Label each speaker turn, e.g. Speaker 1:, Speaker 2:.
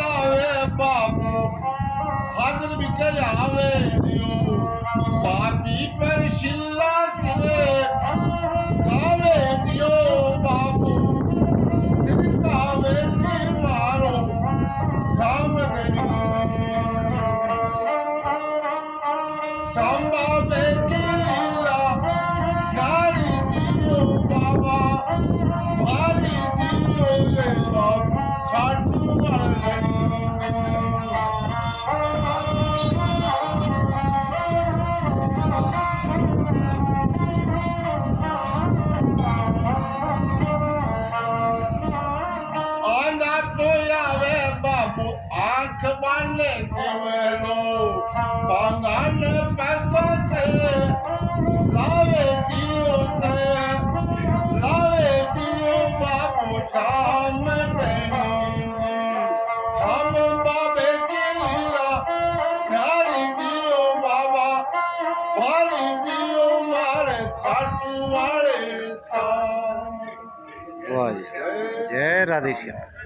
Speaker 1: दावे बाबू हाजर भी कयावे दियो पापी पर शिल्ला सिरे गावे दियो बाबू सिर गावे की मारो सामने संभावे की लीला नारी दियो बाबा भारी दियो ले बाबू खाटू वाले आंधा तो आवे बाबू आंख बाने देवेलो बांगान पैगोते लावे दियो बाबू सामने हम बाबे की लीला नारी दियो बाबा भारी दियो मारे खाटू वाले सा
Speaker 2: वाह जी, जय राधेश्याम।